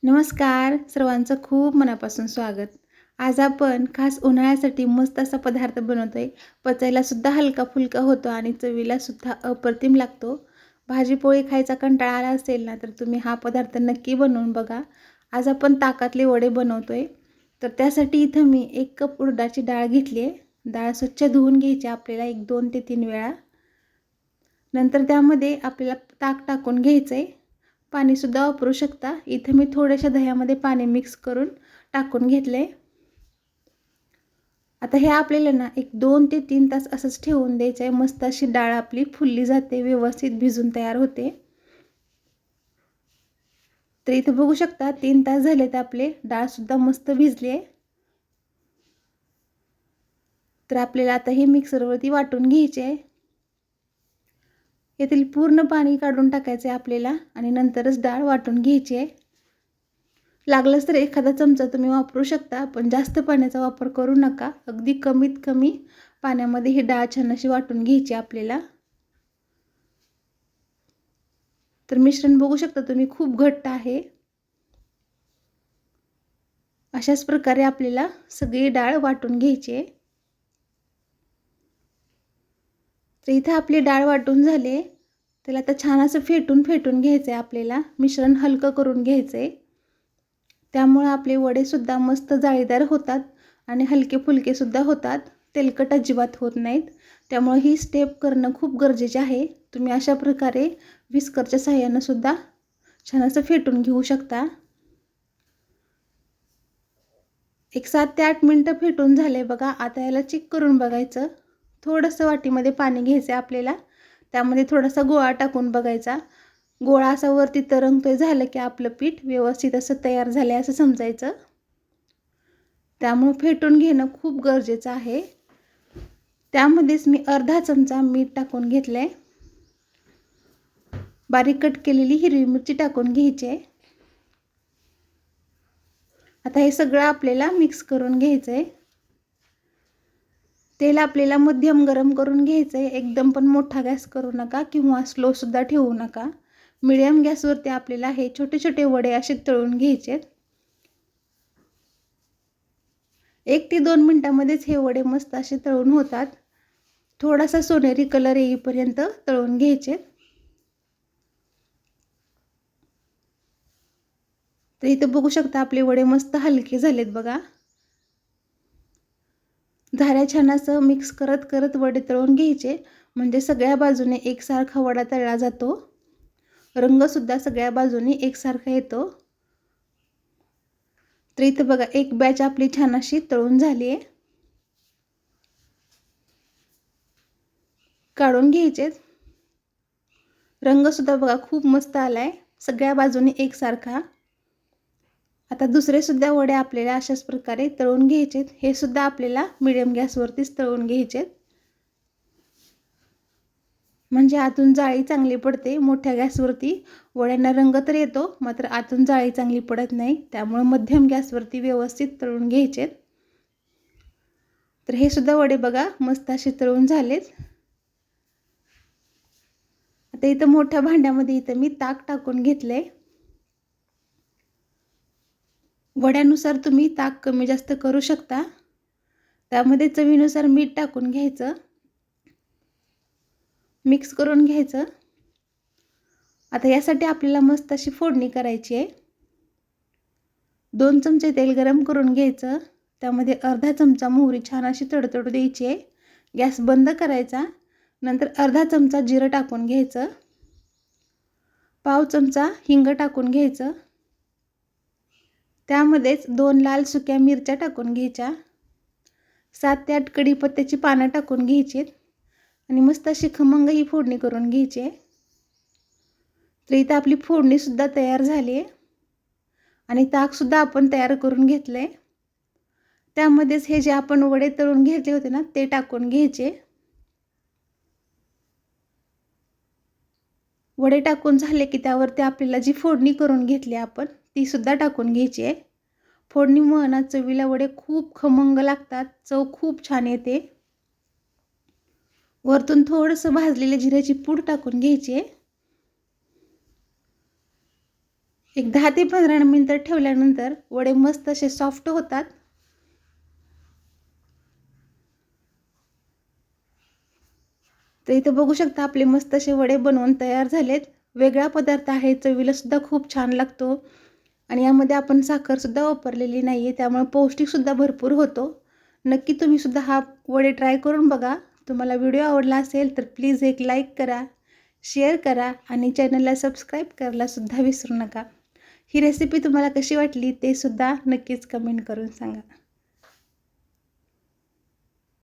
नमस्कार, सर्वांचं खूप मनापासून स्वागत. आज आपण खास उन्हाळ्यासाठी मस्त असा पदार्थ बनवतोय. पचायला सुद्धा हलका फुलका होतो आणि चवीला सुद्धा अप्रतिम लागतो. भाजी पोळी खायचा कंटाळा आला असेल ना, तर तुम्ही हा पदार्थ नक्की बनवून बघा. आज आपण ताकातले वडे बनवतोय. तर त्यासाठी इथं मी 1 कप उडदाची डाळ घेतली आहे. डाळ स्वच्छ धुवून घ्यायची आपल्याला 2 ते 3 वेळा. नंतर त्यामध्ये आपल्याला ताक टाकून घ्यायचं आहे. पाणीसुद्धा वापरू शकता. इथं मी थोड्याशा दह्यामध्ये पाणी मिक्स करून टाकून घेतले. आता हे आपल्याला ना 2 ते 3 तास असंच ठेवून द्यायचं आहे. मस्त अशी डाळ आपली फुलली जाते, व्यवस्थित भिजून तयार होते. तर इथं बघू शकता 3 तास झाले तर आपले डाळसुद्धा मस्त भिजली आहे. तर आपल्याला आता हे मिक्सरवरती वाटून घ्यायचे आहे. यातील पूर्ण पाणी काढून टाकायचे आपल्याला आणि नंतरच डाळ वाटून घ्यायची आहे. लागलंच तर एखादा चमचा तुम्ही वापरू शकता, पण जास्त पाण्याचा वापर करू नका. अगदी कमीत कमी पाण्यामध्ये ही डाळ छान अशी वाटून घ्यायची आपल्याला. तर मिश्रण बघू शकता तुम्ही खूप घट्ट आहे. अशाच प्रकारे आपल्याला सगळी डाळ वाटून घ्यायची आहे. तर इथे आपली डाळ वाटून झाली. त्याला आता छान असं फेटून घ्यायचं आहे आपल्याला. मिश्रण हलकं करून घ्यायचं आहे. त्यामुळे आपले वडेसुद्धा मस्त जाळीदार होतात आणि हलके फुलके सुद्धा होतात. तेलकट अजिबात होत नाहीत. त्यामुळे ही स्टेप करणं खूप गरजेचे आहे. तुम्ही अशा प्रकारे विस्करच्या सहाय्याने सुद्धा छान असं फेटून घेऊ शकता. 7 ते 8 मिनटं फेटून झाले बघा. आता याला चेक करून बघायचं. थोडंसं वाटीमध्ये पाणी घ्यायचं आहे आपल्याला. त्यामध्ये थोडासा गोळा टाकून बघायचा. गोळा असा वरती तरंगतोय झालं की आपलं पीठ व्यवस्थित असं तयार झालं आहे असं समजायचं. त्यामुळे फेटून घेणं खूप गरजेचं आहे. त्यामध्येच मी अर्धा चमचा मीठ टाकून घेतलं आहे. बारीक कट केलेली हिरवी मिरची टाकून घ्यायची आहे. आता हे सगळं आपल्याला मिक्स करून घ्यायचं आहे. तेल आपल्याला मध्यम गरम करून घ्यायचं आहे. एकदम पण मोठा गॅस करू नका किंवा स्लोसुद्धा ठेवू नका. मीडियम गॅसवरती आपल्याला हे छोटे छोटे वडे असे तळून घ्यायचे आहेत. 1 ते 2 मिनिटांमध्येच हे वडे मस्त असे तळून होतात. थोडासा सोनेरी कलर येईपर्यंत तळून घ्यायचे. तर इथं बघू शकता आपले वडे मस्त हलके झालेत बघा. झाऱ्या छान असं मिक्स करत वडे तळून घ्यायचे, म्हणजे सगळ्या बाजूने एकसारखा वडा तळला जातो. रंगसुद्धा सगळ्या बाजूने एकसारखा येतो. तर इथं बघा एक बॅच आपली छान अशी तळून झाली आहे. काढून घ्यायचे. रंगसुद्धा बघा खूप मस्त आलाय, सगळ्या बाजूने एकसारखा. आता दुसरे सुद्धा वडे आपल्याला अशाच प्रकारे तळून घ्यायचेत. हे सुद्धा आपल्याला मीडियम गॅसवरतीच तळून घ्यायचेत, म्हणजे आतून जाळी चांगली पडते. मोठ्या गॅसवरती वड्यांना रंग तर येतो, मात्र आतून जाळी चांगली पडत नाही. त्यामुळे मध्यम गॅसवरती व्यवस्थित तळून घ्यायचेत. तर हे सुद्धा वडे बघा मस्त असे तळून झालेत. आता इथं मोठ्या भांड्यामध्ये इथं मी ताक टाकून घेतले. वड्यानुसार तुम्ही ताक कमी जास्त करू शकता. त्यामध्ये चवीनुसार मीठ टाकून घ्यायचं, मिक्स करून घ्यायचं. आता यासाठी आपल्याला मस्त अशी फोडणी करायची आहे. 2 चमचे तेल गरम करून घ्यायचं. त्यामध्ये अर्धा चमचा मोहरी छान अशी तडतडू द्यायची आहे. गॅस बंद करायचा. नंतर अर्धा चमचा जिरं टाकून घ्यायचं. पाव चमचा हिंग टाकून घ्यायचं. त्यामध्येच 2 लाल सुक्या मिरच्या टाकून घ्यायच्या. 7 ते 8 कढीपत्त्याची पानं टाकून घ्यायची आणि मस्त अशी खमंग ही फोडणी करून घ्यायची आहे. तर इथं आपली फोडणीसुद्धा तयार झाली आहे आणि ताकसुद्धा आपण तयार करून घेतलं आहे. त्यामध्येच हे जे आपण वडे तळून घेतले होते ना, ते टाकून घ्यायचे. वडे टाकून झाले की त्यावरती आपल्याला जी फोडणी करून घेतली आपण, ती सुद्धा टाकून घ्यायची आहे. फोडणीमुळे ना चवीला वडे खूप खमंग लागतात, चव खूप छान येते. वरतून थोडंसं भाजलेल्या जिऱ्याची पूड टाकून घ्यायची आहे. एक 10 ते 15 मिनिटं ठेवल्यानंतर वडे मस्त असे सॉफ्ट होतात. तर इथं बघू शकता आपले मस्त असे वडे बनवून तयार झालेत. वेगळा पदार्थ आहे, चवीला सुद्धा खूप छान लागतो आणि यामध्ये आपण साखरसुद्धा वापरलेली नाही आहे, त्यामुळे पौष्टिकसुद्धा भरपूर होतो. नक्की तुम्ही सुद्धा हा वडे ट्राय करून बघा. तुम्हाला व्हिडिओ आवडला असेल तर प्लीज एक लाईक करा, शेअर करा आणि चॅनलला सबस्क्राईब करायला सुद्धा विसरू नका. ही रेसिपी तुम्हाला कशी वाटली ते सुद्धा नक्कीच कमेंट करून सांगा.